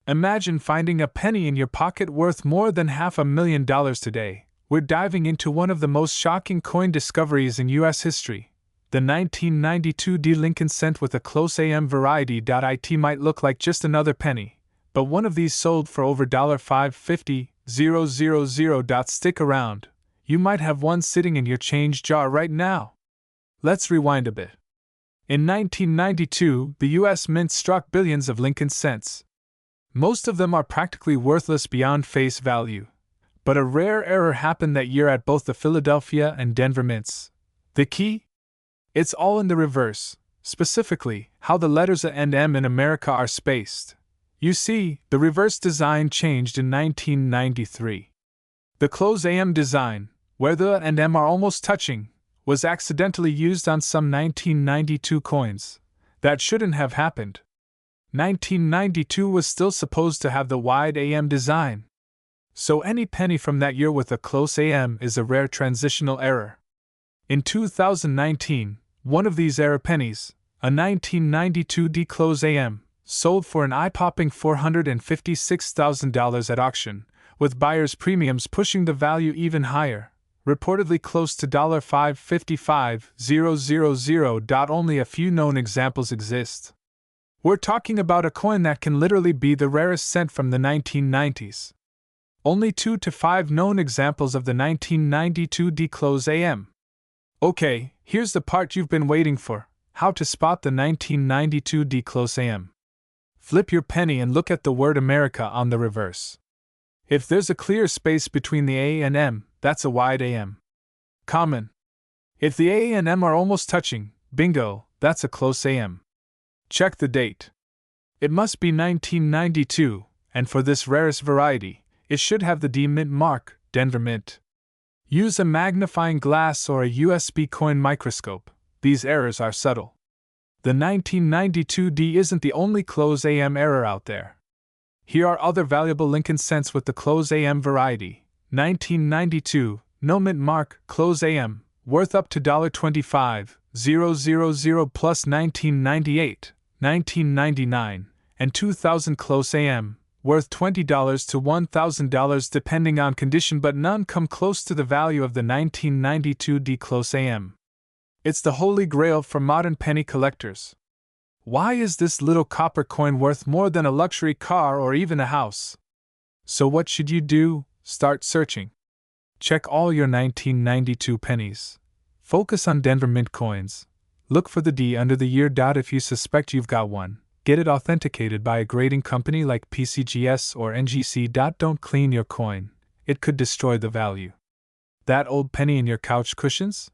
Imagine finding a penny in your pocket worth more than $500,000 today. We're diving into one of the most shocking coin discoveries in U.S. history. The 1992 D Lincoln cent with a close AM variety. It might look like just another penny, but one of these sold for over $550,000. Stick around. You might have one sitting in your change jar right now. Let's rewind a bit. In 1992, the U.S. Mint struck billions of Lincoln cents. Most of them are practically worthless beyond face value. But a rare error happened that year at both the Philadelphia and Denver mints. The key? It's all in the reverse, specifically, how the letters A and M in America are spaced. You see, the reverse design changed in 1993. The close AM design, where the A and M are almost touching, was accidentally used on some 1992 coins. That shouldn't have happened. 1992 was still supposed to have the wide AM design. So any penny from that year with a close AM is a rare transitional error. In 2019, one of these error pennies, a 1992 D close AM, sold for an eye-popping $456,000 at auction, with buyers' premiums pushing the value even higher, reportedly close to $555,000. Only a few known examples exist. We're talking about a coin that can literally be the rarest cent from the 1990s. Only 2 to 5 known examples of the 1992 D close AM. Okay, here's the part you've been waiting for: how to spot the 1992 D close AM. Flip your penny and look at the word America on the reverse. If there's a clear space between the A and M, that's a wide AM. Common. If the A and M are almost touching, bingo, that's a close AM. Check the date. It must be 1992, and for this rarest variety, it should have the D Mint mark, Denver Mint. Use a magnifying glass or a USB coin microscope. These errors are subtle. The 1992 D isn't the only close AM error out there. Here are other valuable Lincoln cents with the close AM variety. 1992, no mint mark, close AM, worth up to $25,000 plus 1998, 1999, and 2000 close AM, worth $20 to $1,000 depending on condition, but none come close to the value of the 1992 D close AM. It's the holy grail for modern penny collectors. Why is this little copper coin worth more than a luxury car or even a house? So what should you do? Start searching. Check all your 1992 pennies. Focus on Denver Mint coins. Look for the D under the year. If you suspect you've got one, get it authenticated by a grading company like PCGS or NGC. Don't clean your coin. It could destroy the value. That old penny in your couch cushions?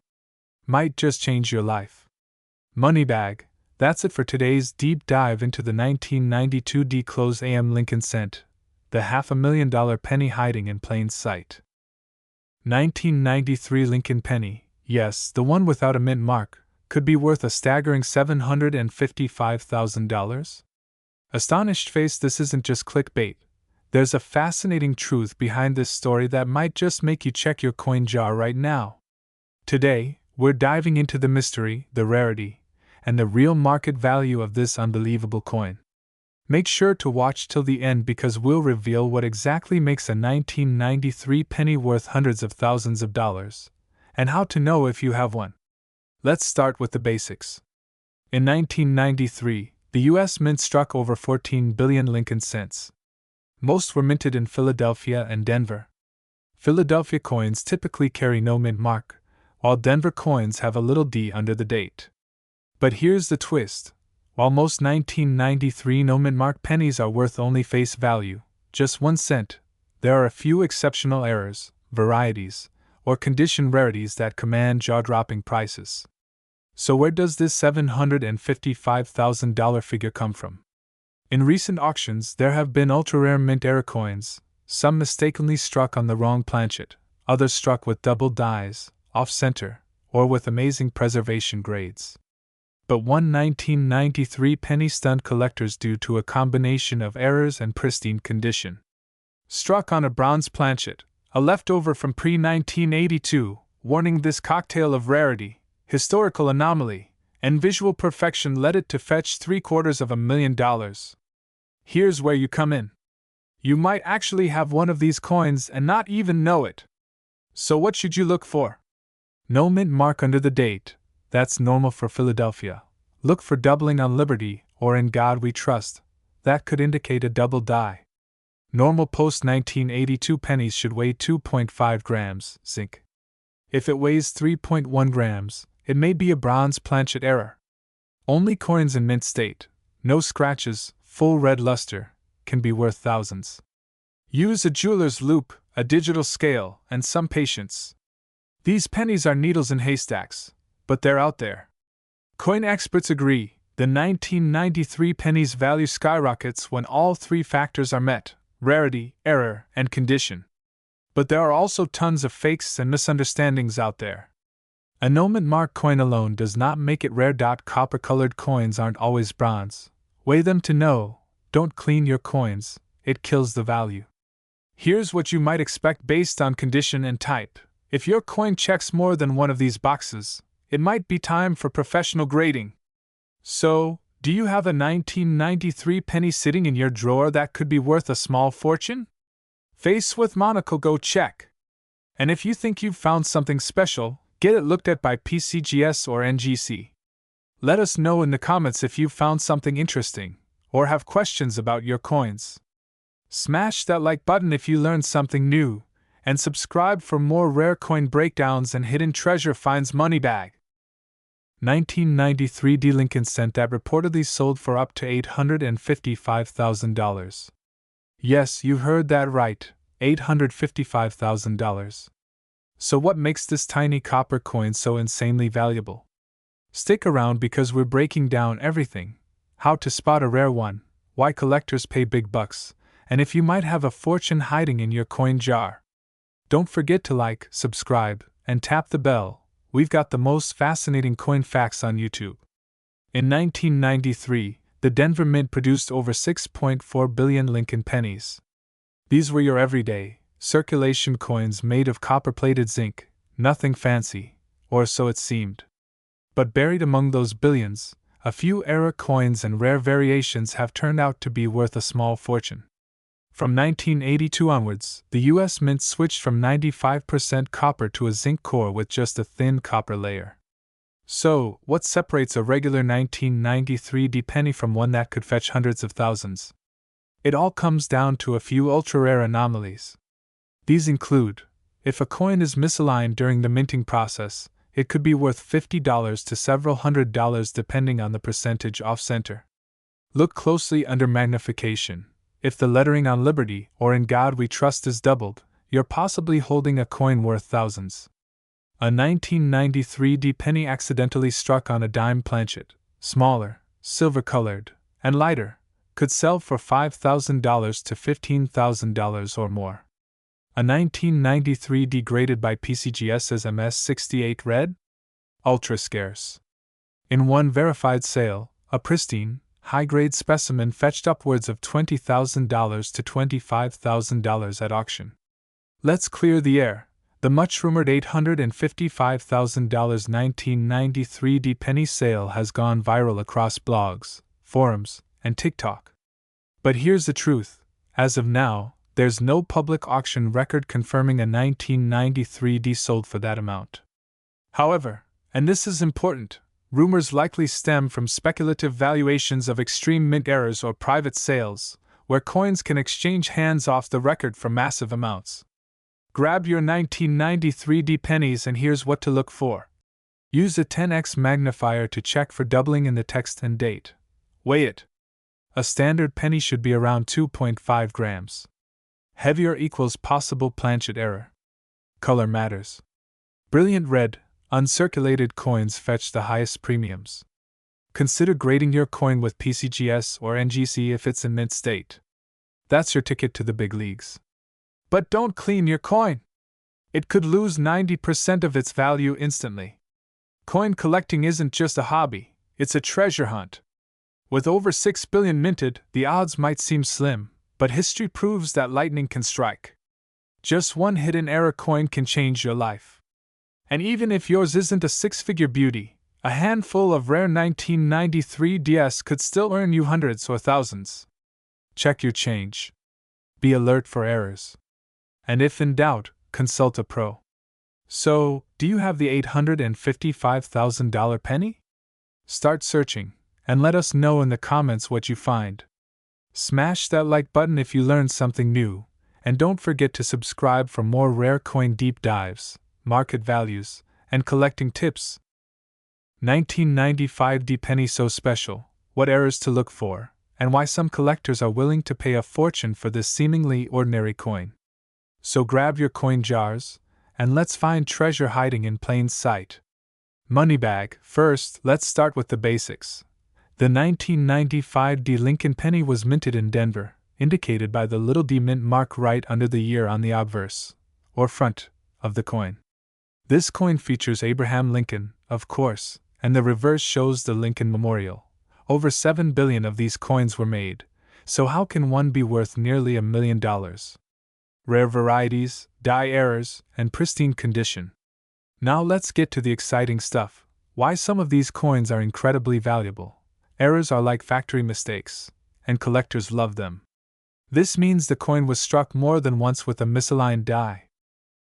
Might just change your life. Moneybag. That's it for today's deep dive into the 1992 D close AM Lincoln cent, the $500,000 penny hiding in plain sight. 1993 Lincoln penny, yes, the one without a mint mark, could be worth a staggering $755,000? Astonished face, this isn't just clickbait. There's a fascinating truth behind this story that might just make you check your coin jar right now. Today, we're diving into the mystery, the rarity, and the real market value of this unbelievable coin. Make sure to watch till the end because we'll reveal what exactly makes a 1993 penny worth hundreds of thousands of dollars, and how to know if you have one. Let's start with the basics. In 1993, the U.S. Mint struck over 14 billion Lincoln cents. Most were minted in Philadelphia and Denver. Philadelphia coins typically carry no mint mark, while Denver coins have a little D under the date. But here's the twist. While most 1993 no mint mark pennies are worth only face value, just 1 cent, there are a few exceptional errors, varieties, or condition rarities that command jaw-dropping prices. So where does this $755,000 figure come from? In recent auctions, there have been ultra-rare mint error coins, some mistakenly struck on the wrong planchet, others struck with double dies, off-center, or with amazing preservation grades. But one 1993 penny stunned collectors due to a combination of errors and pristine condition. Struck on a bronze planchet, a leftover from pre-1982, warning this cocktail of rarity, historical anomaly, and visual perfection led it to fetch $750,000. Here's where you come in. You might actually have one of these coins and not even know it. So what should you look for? No mint mark under the date. That's normal for Philadelphia. Look for doubling on Liberty or In God We Trust. That could indicate a double die. Normal post-1982 pennies should weigh 2.5 grams, zinc. If it weighs 3.1 grams, it may be a bronze planchet error. Only coins in mint state, no scratches, full red luster, can be worth thousands. Use a jeweler's loupe, a digital scale, and some patience. These pennies are needles in haystacks, but they're out there. Coin experts agree, the 1993 penny's value skyrockets when all three factors are met: rarity, error, and condition. But there are also tons of fakes and misunderstandings out there. A no mint mark coin alone does not make it rare. Copper-colored coins aren't always bronze. Weigh them to know. Don't clean your coins, it kills the value. Here's what you might expect based on condition and type. If your coin checks more than one of these boxes, it might be time for professional grading. So, do you have a 1993 penny sitting in your drawer that could be worth a small fortune? Face with monocle, go check. And if you think you've found something special, get it looked at by PCGS or NGC. Let us know in the comments if you've found something interesting, or have questions about your coins. Smash that like button if you learned something new, and subscribe for more rare coin breakdowns and hidden treasure finds. Money bag. 1993 D Lincoln cent that reportedly sold for up to $855,000. Yes, you heard that right, $855,000. So what makes this tiny copper coin so insanely valuable? Stick around because we're breaking down everything: how to spot a rare one, why collectors pay big bucks, and if you might have a fortune hiding in your coin jar. Don't forget to like, subscribe, and tap the bell. We've got the most fascinating coin facts on YouTube. In 1993, the Denver Mint produced over 6.4 billion Lincoln pennies. These were your everyday, circulation coins made of copper-plated zinc, nothing fancy, or so it seemed. But buried among those billions, a few error coins and rare variations have turned out to be worth a small fortune. From 1982 onwards, the U.S. Mint switched from 95% copper to a zinc core with just a thin copper layer. So, what separates a regular 1993 D penny from one that could fetch hundreds of thousands? It all comes down to a few ultra-rare anomalies. These include: if a coin is misaligned during the minting process, it could be worth $50 to several $100 depending on the percentage off-center. Look closely under magnification. If the lettering on Liberty or In God We Trust is doubled, you're possibly holding a coin worth thousands. A 1993 D penny accidentally struck on a dime planchet, smaller, silver-colored, and lighter, could sell for $5,000 to $15,000 or more. A 1993 D graded by PCGS as MS68 red? Ultra scarce. In one verified sale, a pristine, high-grade specimen fetched upwards of $20,000 to $25,000 at auction. Let's clear the air. The much-rumored $855,000 1993 D penny sale has gone viral across blogs, forums, and TikTok. But here's the truth: as of now, there's no public auction record confirming a 1993 D sold for that amount. However, and this is important, rumors likely stem from speculative valuations of extreme mint errors or private sales, where coins can exchange hands off the record for massive amounts. Grab your 1993 D pennies and here's what to look for. Use a 10x magnifier to check for doubling in the text and date. Weigh it. A standard penny should be around 2.5 grams. Heavier equals possible planchet error. Color matters. Brilliant red, uncirculated coins fetch the highest premiums. Consider grading your coin with PCGS or NGC if it's in mint state. That's your ticket to the big leagues. But don't clean your coin. It could lose 90% of its value instantly. Coin collecting isn't just a hobby, it's a treasure hunt. With over 6 billion minted, the odds might seem slim, but history proves that lightning can strike. Just one hidden error coin can change your life. And even if yours isn't a six-figure beauty, a handful of rare 1993 DS could still earn you hundreds or thousands. Check your change. Be alert for errors. And if in doubt, consult a pro. So, do you have the $855,000 penny? Start searching, and let us know in the comments what you find. Smash that like button if you learned something new, and don't forget to subscribe for more rare coin deep dives, market values, and collecting tips. 1995 D penny so special, what errors to look for, and why some collectors are willing to pay a fortune for this seemingly ordinary coin. So grab your coin jars, and let's find treasure hiding in plain sight. Moneybag. First, let's start with the basics. The 1995 D Lincoln penny was minted in Denver, indicated by the little D mint mark right under the year on the obverse, or front, of the coin. This coin features Abraham Lincoln, of course, and the reverse shows the Lincoln Memorial. Over 7 billion of these coins were made, so how can one be worth nearly $1 million? Rare varieties, die errors, and pristine condition. Now let's get to the exciting stuff, why some of these coins are incredibly valuable. Errors are like factory mistakes, and collectors love them. This means the coin was struck more than once with a misaligned die.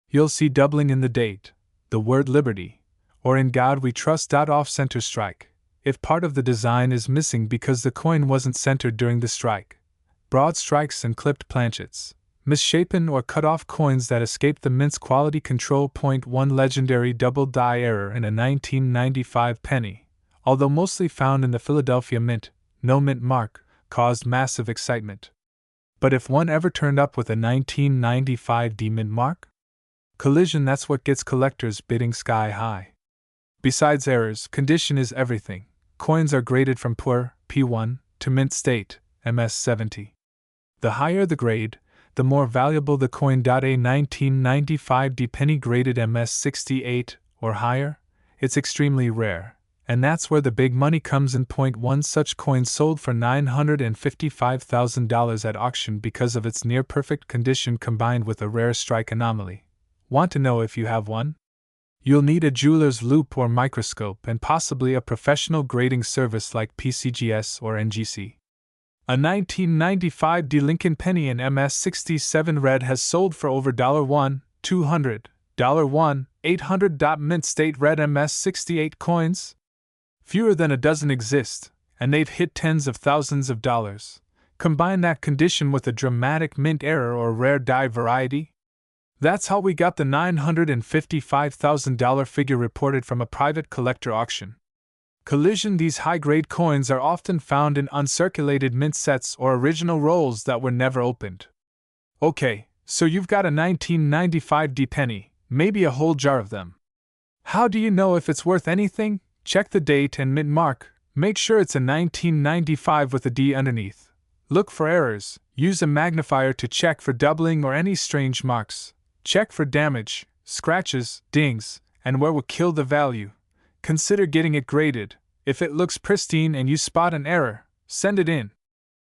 You'll see doubling in the date, the word Liberty, or in God We Trust. Off-center strike, if part of the design is missing because the coin wasn't centered during the strike. Broad strikes and clipped planchets. Misshapen or cut-off coins that escaped the mint's quality control. Point 1 legendary double die error in a 1995 penny, although mostly found in the Philadelphia Mint, no mint mark, caused massive excitement. But if one ever turned up with a 1995 D mint mark? Collision, that's what gets collectors bidding sky high. Besides errors, condition is everything. Coins are graded from poor, P1, to mint state, MS70. The higher the grade, the more valuable the coin. A 1995 D penny graded MS68 or higher, it's extremely rare, and that's where the big money comes in. Point 1 such coin sold for $955,000 at auction because of its near perfect condition combined with a rare strike anomaly. Want to know if you have one? You'll need a jeweler's loupe or microscope and possibly a professional grading service like PCGS or NGC. A 1995 D Lincoln penny in MS67 red has sold for over $1, $200, $1, $800. Mint state red MS68 coins? Fewer than a dozen exist, and they've hit tens of thousands of dollars. Combine that condition with a dramatic mint error or rare die variety? That's how we got the $955,000 figure reported from a private collector auction. Collision. These high-grade coins are often found in uncirculated mint sets or original rolls that were never opened. Okay, so you've got a 1995 D penny, maybe a whole jar of them. How do you know if it's worth anything? Check the date and mint mark. Make sure it's a 1995 with a D underneath. Look for errors. Use a magnifier to check for doubling or any strange marks. Check for damage, scratches, dings, and where will kill the value. Consider getting it graded. If it looks pristine and you spot an error, send it in.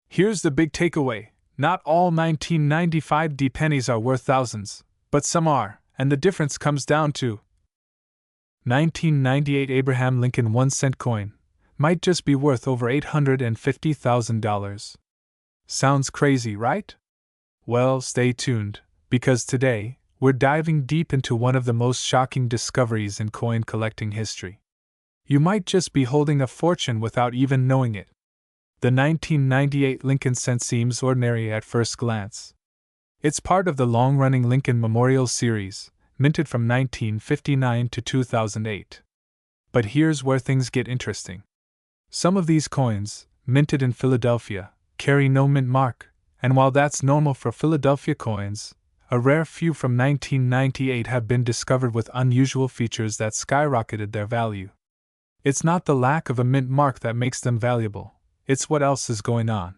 Here's the big takeaway. Not all 1995 D pennies are worth thousands, but some are, and the difference comes down to 1998 Abraham Lincoln 1-cent coin. Might just be worth over $850,000. Sounds crazy, right? Well, stay tuned, because today, we're diving deep into one of the most shocking discoveries in coin collecting history. You might just be holding a fortune without even knowing it. The 1998 Lincoln cent seems ordinary at first glance. It's part of the long-running Lincoln Memorial series, minted from 1959 to 2008. But here's where things get interesting. Some of these coins, minted in Philadelphia, carry no mint mark, and while that's normal for Philadelphia coins, a rare few from 1998 have been discovered with unusual features that skyrocketed their value. It's not the lack of a mint mark that makes them valuable, it's what else is going on.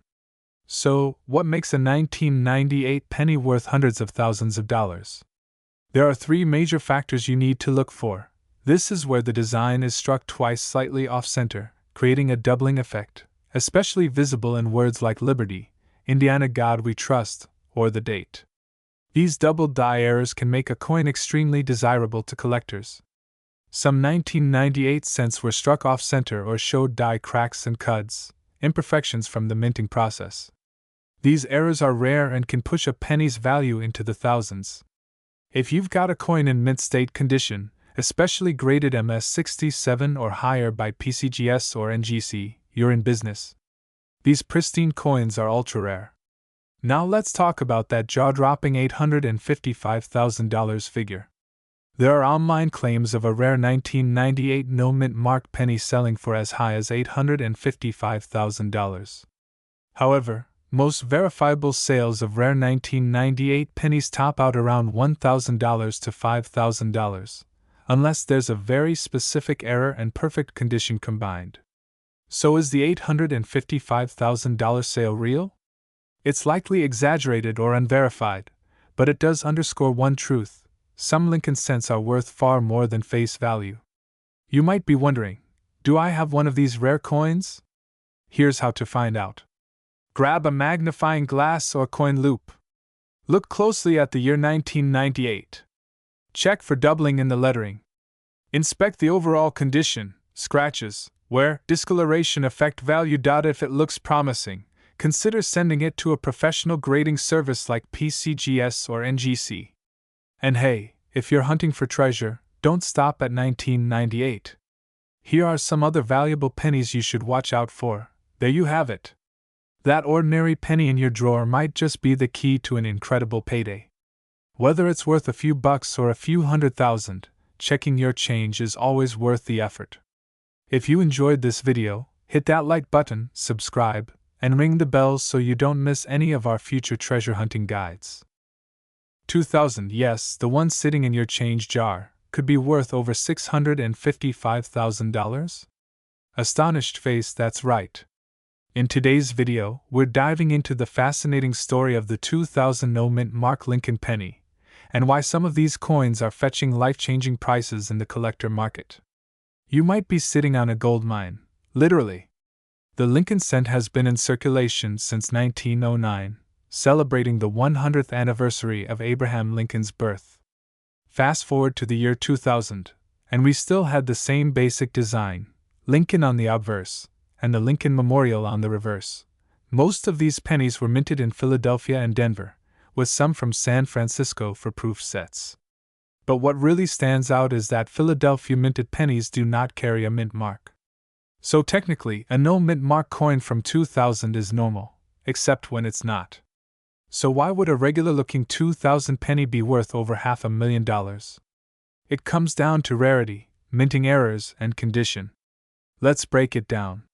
So, what makes a 1998 penny worth hundreds of thousands of dollars? There are three major factors you need to look for. This is where the design is struck twice slightly off-center, creating a doubling effect, especially visible in words like Liberty, Indiana God We Trust, or the date. These double die errors can make a coin extremely desirable to collectors. Some 1998 cents were struck off-center or showed die cracks and cuts, imperfections from the minting process. These errors are rare and can push a penny's value into the thousands. If you've got a coin in mint state condition, especially graded MS67 or higher by PCGS or NGC, you're in business. These pristine coins are ultra rare. Now let's talk about that jaw-dropping $855,000 figure. There are online claims of a rare 1998 no-mint mark penny selling for as high as $855,000. However, most verifiable sales of rare 1998 pennies top out around $1,000 to $5,000, unless there's a very specific error and perfect condition combined. So is the $855,000 sale real? It's likely exaggerated or unverified, but it does underscore one truth: some Lincoln cents are worth far more than face value. You might be wondering, do I have one of these rare coins? Here's how to find out. Grab a magnifying glass or coin loupe. Look closely at the year 1998. Check for doubling in the lettering. Inspect the overall condition, scratches, wear, discoloration affect value. If it looks promising, consider sending it to a professional grading service like PCGS or NGC. And hey, if you're hunting for treasure, don't stop at 1998. Here are some other valuable pennies you should watch out for. There you have it. That ordinary penny in your drawer might just be the key to an incredible payday. Whether it's worth a few bucks or a few $100,000, checking your change is always worth the effort. If you enjoyed this video, hit that like button, subscribe, and ring the bell so you don't miss any of our future treasure hunting guides. 2000, yes, the one sitting in your change jar, could be worth over $655,000? Astonished face, that's right. In today's video, we're diving into the fascinating story of the 2000 no-mint mark Lincoln penny, and why some of these coins are fetching life-changing prices in the collector market. You might be sitting on a gold mine, literally. The Lincoln cent has been in circulation since 1909, celebrating the 100th anniversary of Abraham Lincoln's birth. Fast forward to the year 2000, and we still had the same basic design, Lincoln on the obverse, and the Lincoln Memorial on the reverse. Most of these pennies were minted in Philadelphia and Denver, with some from San Francisco for proof sets. But what really stands out is that Philadelphia minted pennies do not carry a mint mark. So technically, a no-mint mark coin from 2000 is normal, except when it's not. So why would a regular-looking 2000 penny be worth over $500,000? It comes down to rarity, minting errors, and condition. Let's break it down.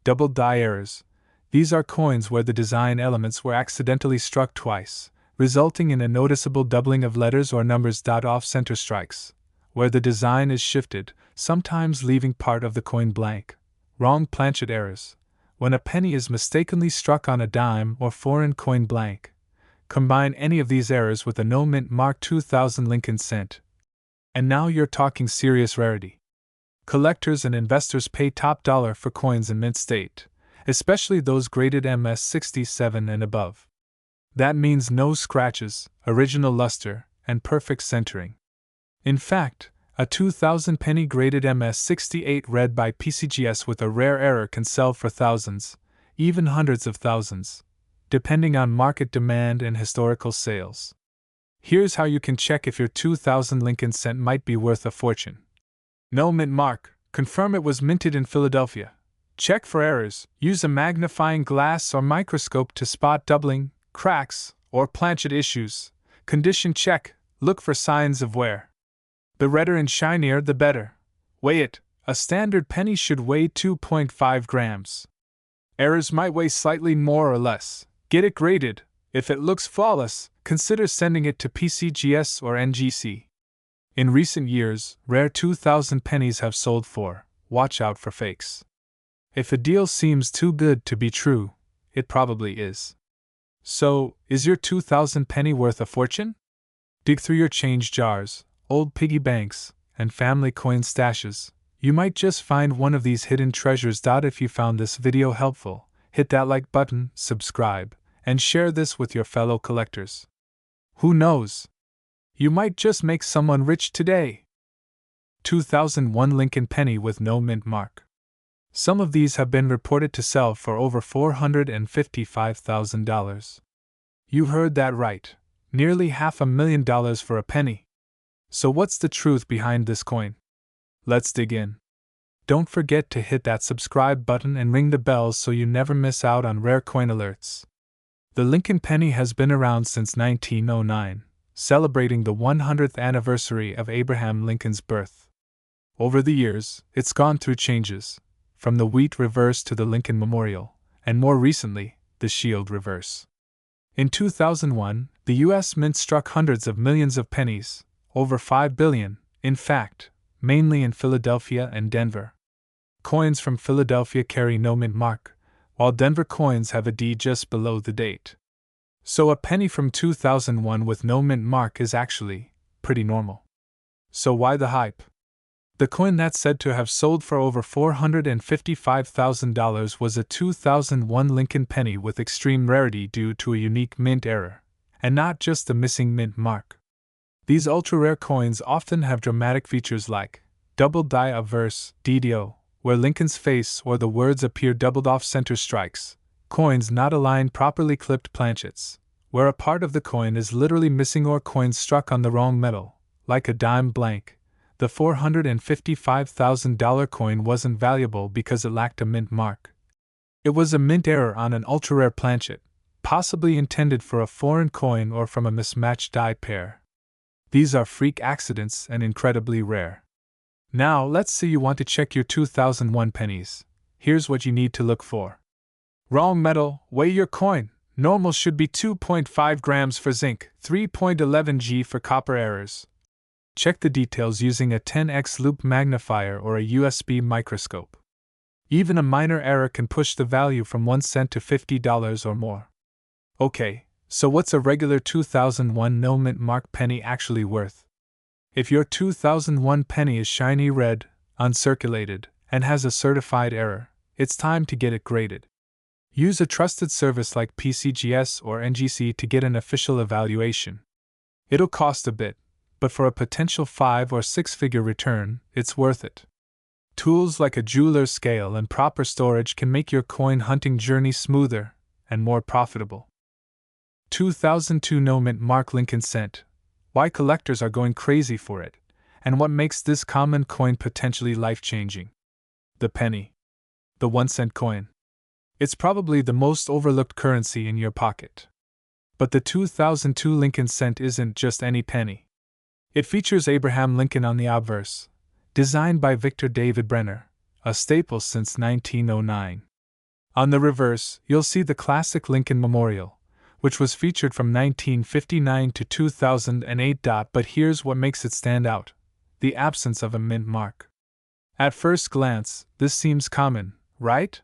Double die errors. These are coins where the design elements were accidentally struck twice, resulting in a noticeable doubling of letters or numbers. Off-center strikes, where the design is shifted, sometimes leaving part of the coin blank. Wrong planchet errors, when a penny is mistakenly struck on a dime or foreign coin blank. Combine any of these errors with a no-mint mark 2000 Lincoln cent, and now you're talking serious rarity. Collectors and investors pay top dollar for coins in mint state, especially those graded MS67 and above. That means no scratches, original luster, and perfect centering. In fact, a 2000 penny graded MS68 read by PCGS with a rare error can sell for thousands, even hundreds of thousands, depending on market demand and historical sales. Here's how you can check if your 2000 Lincoln cent might be worth a fortune. No mint mark. Confirm it was minted in Philadelphia. Check for errors. Use a magnifying glass or microscope to spot doubling, cracks, or planchet issues. Condition check. Look for signs of wear. The redder and shinier the better. Weigh it. A standard penny should weigh 2.5 grams. Errors might weigh slightly more or less. Get it graded. If it looks flawless, consider sending it to PCGS or NGC. In recent years, rare 2000 pennies have sold for. Watch out for fakes. If a deal seems too good to be true, it probably is. So, is your 2000 penny worth a fortune? Dig through your change jars, old piggy banks, and family coin stashes. You might just find one of these hidden treasures. If you found this video helpful, hit that like button, subscribe, and share this with your fellow collectors. Who knows? You might just make someone rich today. 2001 Lincoln penny with no mint mark. Some of these have been reported to sell for over $455,000. You heard that right, nearly $500,000 for a penny. So what's the truth behind this coin? Let's dig in. Don't forget to hit that subscribe button and ring the bells so you never miss out on rare coin alerts. The Lincoln penny has been around since 1909, celebrating the 100th anniversary of Abraham Lincoln's birth. Over the years, it's gone through changes, from the wheat reverse to the Lincoln Memorial, and more recently, the shield reverse. In 2001, the U.S. Mint struck hundreds of millions of pennies, over 5 billion, in fact, mainly in Philadelphia and Denver. Coins from Philadelphia carry no mint mark, while Denver coins have a D just below the date. So a penny from 2001 with no mint mark is actually pretty normal. So why the hype? The coin that's said to have sold for over $455,000 was a 2001 Lincoln penny with extreme rarity due to a unique mint error, and not just the missing mint mark. These ultra-rare coins often have dramatic features like double die obverse (DDO), where Lincoln's face or the words appear doubled off center strikes, coins not aligned properly clipped planchets, where a part of the coin is literally missing, or coins struck on the wrong metal, like a dime blank. The $455,000 coin wasn't valuable because it lacked a mint mark. It was a mint error on an ultra-rare planchet, possibly intended for a foreign coin or from a mismatched die pair. These are freak accidents and incredibly rare. Now, let's say you want to check your 2001 pennies. Here's what you need to look for. Wrong metal, weigh your coin. Normal should be 2.5 grams for zinc, 3.11 g for copper errors. Check the details using a 10x loop magnifier or a USB microscope. Even a minor error can push the value from 1 cent to $50 or more. Okay, so what's a regular 2001 no mint mark penny actually worth? If your 2001 penny is shiny red, uncirculated, and has a certified error, it's time to get it graded. Use a trusted service like PCGS or NGC to get an official evaluation. It'll cost a bit, but for a potential 5 or 6-figure return, it's worth it. Tools like a jeweler's scale and proper storage can make your coin hunting journey smoother and more profitable. 2002 no mint mark Lincoln cent. Why collectors are going crazy for it, and what makes this common coin potentially life-changing. The penny. The 1-cent coin. It's probably the most overlooked currency in your pocket. But the 2002 Lincoln cent isn't just any penny. It features Abraham Lincoln on the obverse, designed by Victor David Brenner, a staple since 1909. On the reverse, you'll see the classic Lincoln Memorial, which was featured from 1959 to 2008. But here's what makes it stand out: the absence of a mint mark. At first glance, this seems common, right?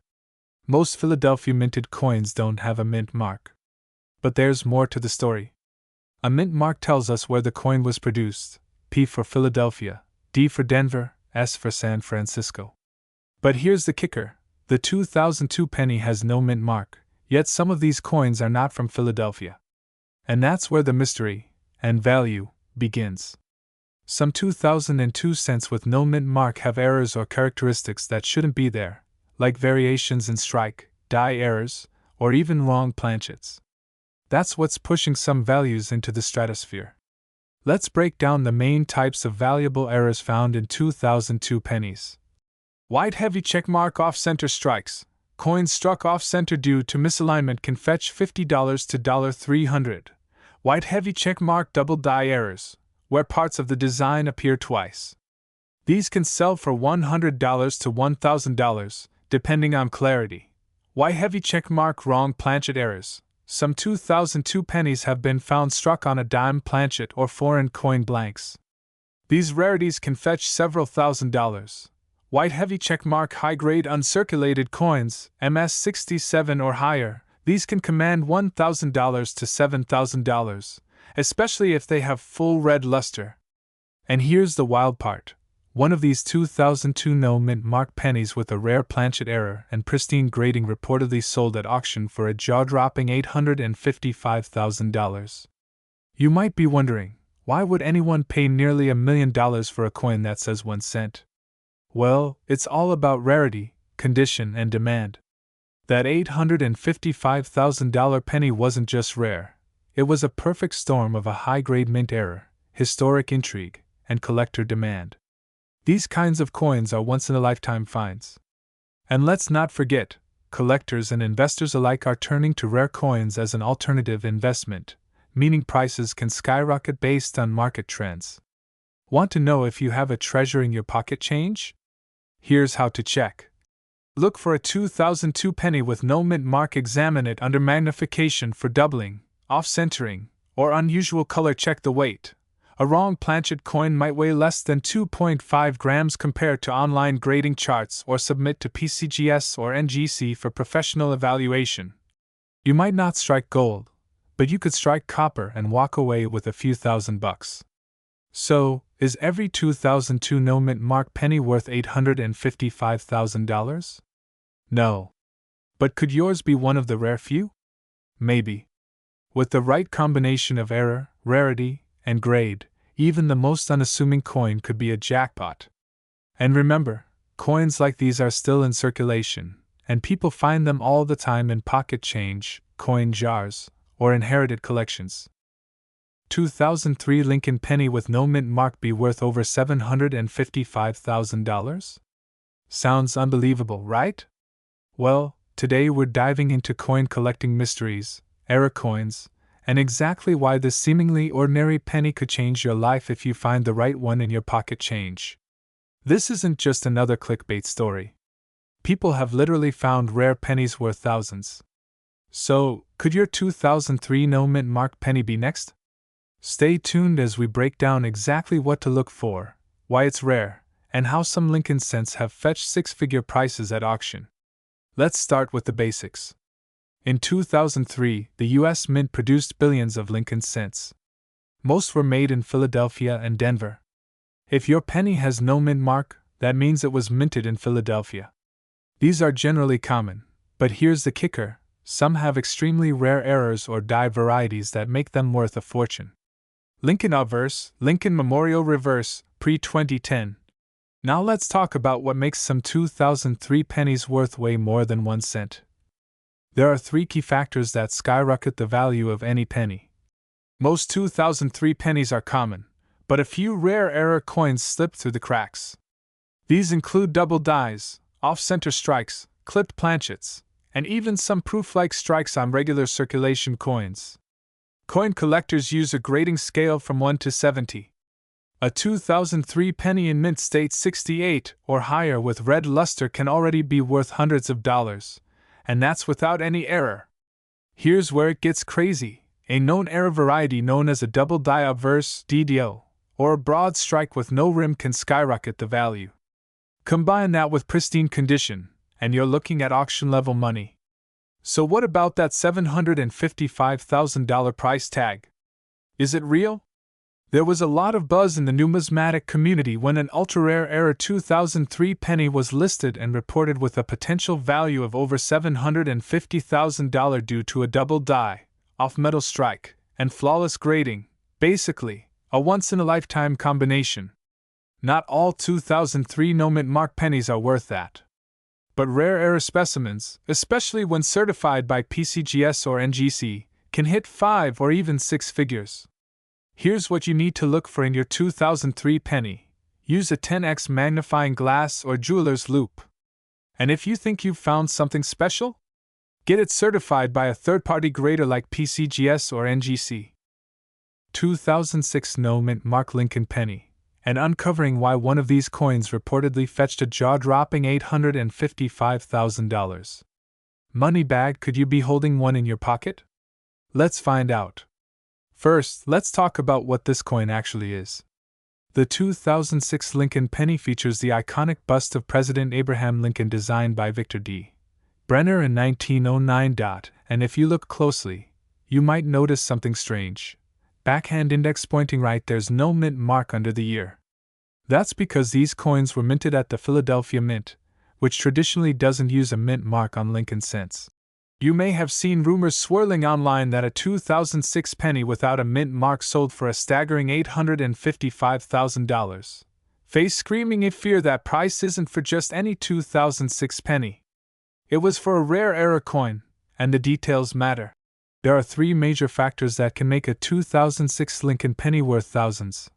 Most Philadelphia minted coins don't have a mint mark. But there's more to the story. A mint mark tells us where the coin was produced: P for Philadelphia, D for Denver, S for San Francisco. But here's the kicker: the 2002 penny has no mint mark, yet some of these coins are not from Philadelphia. And that's where the mystery and value begins. Some 2002 cents with no mint mark have errors or characteristics that shouldn't be there, like variations in strike, die errors, or even wrong planchets. That's what's pushing some values into the stratosphere. Let's break down the main types of valuable errors found in 2002 pennies. White heavy checkmark off-center strikes. Coins struck off-center due to misalignment can fetch $50 to $300. White heavy checkmark double die errors, where parts of the design appear twice. These can sell for $100 to $1,000, depending on clarity. White heavy checkmark wrong planchet errors. Some 2002 pennies have been found struck on a dime planchet or foreign coin blanks. These rarities can fetch several $1,000s. White heavy checkmark high-grade uncirculated coins, MS67 or higher, these can command $1,000 to $7,000, especially if they have full red luster. And here's the wild part. One of these 2002 no mint mark pennies with a rare planchet error and pristine grading reportedly sold at auction for a jaw-dropping $855,000. You might be wondering, why would anyone pay nearly $1 million for a coin that says 1 cent? Well, it's all about rarity, condition, and demand. That $855,000 penny wasn't just rare, it was a perfect storm of a high-grade mint error, historic intrigue, and collector demand. These kinds of coins are once-in-a-lifetime finds. And let's not forget, collectors and investors alike are turning to rare coins as an alternative investment, meaning prices can skyrocket based on market trends. Want to know if you have a treasure in your pocket change? Here's how to check. Look for a 2002 penny with no mint mark. Examine it under magnification for doubling, off-centering, or unusual color. Check the weight. A wrong planchet coin might weigh less than 2.5 grams compared to online grading charts, or submit to PCGS or NGC for professional evaluation. You might not strike gold, but you could strike copper and walk away with a few $1,000s. So, is every 2002 no mint mark penny worth $855,000? No. But could yours be one of the rare few? Maybe. With the right combination of error, rarity, and grade, even the most unassuming coin could be a jackpot. And remember, coins like these are still in circulation, and people find them all the time in pocket change, coin jars, or inherited collections. 2003 Lincoln penny with no mint mark be worth over $755,000? Sounds unbelievable, right? Well, today we're diving into coin collecting mysteries, error coins, and exactly why this seemingly ordinary penny could change your life if you find the right one in your pocket change. This isn't just another clickbait story. People have literally found rare pennies worth thousands. So, could your 2003 no mint mark penny be next? Stay tuned as we break down exactly what to look for, why it's rare, and how some Lincoln cents have fetched six-figure prices at auction. Let's start with the basics. In 2003, the U.S. Mint produced billions of Lincoln cents. Most were made in Philadelphia and Denver. If your penny has no mint mark, that means it was minted in Philadelphia. These are generally common, but here's the kicker: some have extremely rare errors or die varieties that make them worth a fortune. Lincoln Obverse, Lincoln Memorial Reverse, pre-2010. Now let's talk about what makes some 2003 pennies worth way more than 1 cent. There are 3 key factors that skyrocket the value of any penny. Most 2003 pennies are common, but a few rare error coins slip through the cracks. These include double dies, off-center strikes, clipped planchets, and even some proof-like strikes on regular circulation coins. Coin collectors use a grading scale from 1 to 70. A 2003 penny in mint state 68 or higher with red luster can already be worth hundreds of dollars, and that's without any error. Here's where it gets crazy. A known error variety known as a double die obverse DDO, or a broad strike with no rim, can skyrocket the value. Combine that with pristine condition, and you're looking at auction-level money. So what about that $755,000 price tag? Is it real? There was a lot of buzz in the numismatic community when an ultra-rare error 2003 penny was listed and reported with a potential value of over $750,000 due to a double die, off-metal strike, and flawless grading, basically, a once-in-a-lifetime combination. Not all 2003 no mint mark pennies are worth that. But rare error specimens, especially when certified by PCGS or NGC, can hit 5 or even 6 figures. Here's what you need to look for in your 2003 penny. Use a 10x magnifying glass or jeweler's loupe. And if you think you've found something special, get it certified by a third-party grader like PCGS or NGC. 2006 no mint mark Lincoln penny, and uncovering why one of these coins reportedly fetched a jaw-dropping $855,000. Money bag, could you be holding one in your pocket? Let's find out. First, let's talk about what this coin actually is. The 2006 Lincoln penny features the iconic bust of President Abraham Lincoln designed by Victor D. Brenner in 1909. And if you look closely, you might notice something strange. Backhand index pointing right, there's no mint mark under the year. That's because these coins were minted at the Philadelphia Mint, which traditionally doesn't use a mint mark on Lincoln cents. You may have seen rumors swirling online that a 2006 penny without a mint mark sold for a staggering $855,000, face screaming in fear that price isn't for just any 2006 penny. It was for a rare error coin, and the details matter. There are three major factors that can make a 2006 Lincoln penny worth thousands,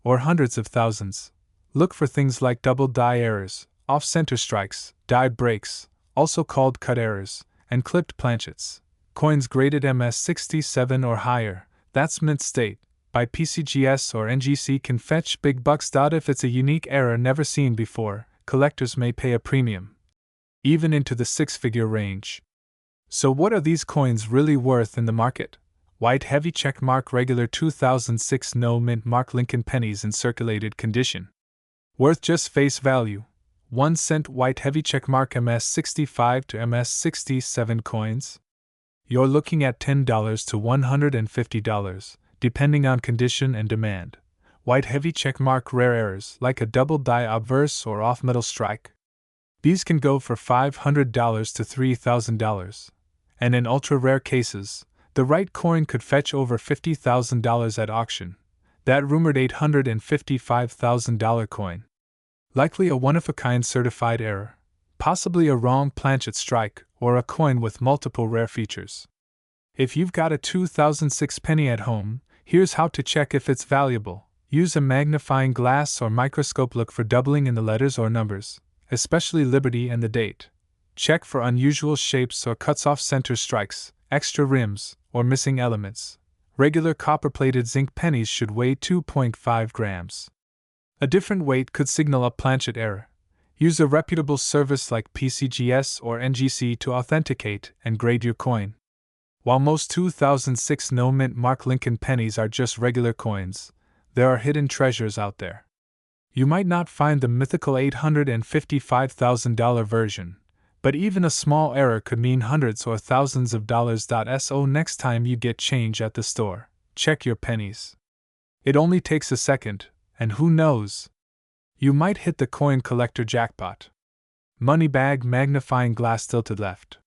or hundreds of thousands. Look for things like double die errors, off-center strikes, die breaks, also called cut errors, and clipped planchets. Coins graded MS67 or higher, that's mint state, by PCGS or NGC can fetch big bucks. If it's a unique error never seen before, collectors may pay a premium, even into the six-figure range. So what are these coins really worth in the market? White heavy checkmark regular 2006 no mint mark Lincoln pennies in circulated condition. Worth just face value. 1 cent white heavy checkmark MS65 to MS67 coins. You're looking at $10 to $150, depending on condition and demand. White heavy checkmark rare errors like a double die obverse or off metal strike. These can go for $500 to $3,000. And in ultra-rare cases, the right coin could fetch over $50,000 at auction. That rumored $855,000 coin. Likely a one-of-a-kind certified error, possibly a wrong planchet strike, or a coin with multiple rare features. If you've got a 2006 penny at home, here's how to check if it's valuable. Use a magnifying glass or microscope. Look for doubling in the letters or numbers, especially Liberty and the date. Check for unusual shapes or cuts off center strikes, extra rims, or missing elements. Regular copper-plated zinc pennies should weigh 2.5 grams. A different weight could signal a planchet error. Use a reputable service like PCGS or NGC to authenticate and grade your coin. While most 2006 no mint mark Lincoln pennies are just regular coins, there are hidden treasures out there. You might not find the mythical $855,000 version, but even a small error could mean hundreds or thousands of dollars. So next time you get change at the store, check your pennies. It only takes a second, and who knows? You might hit the coin collector jackpot. Money bag magnifying glass tilted left.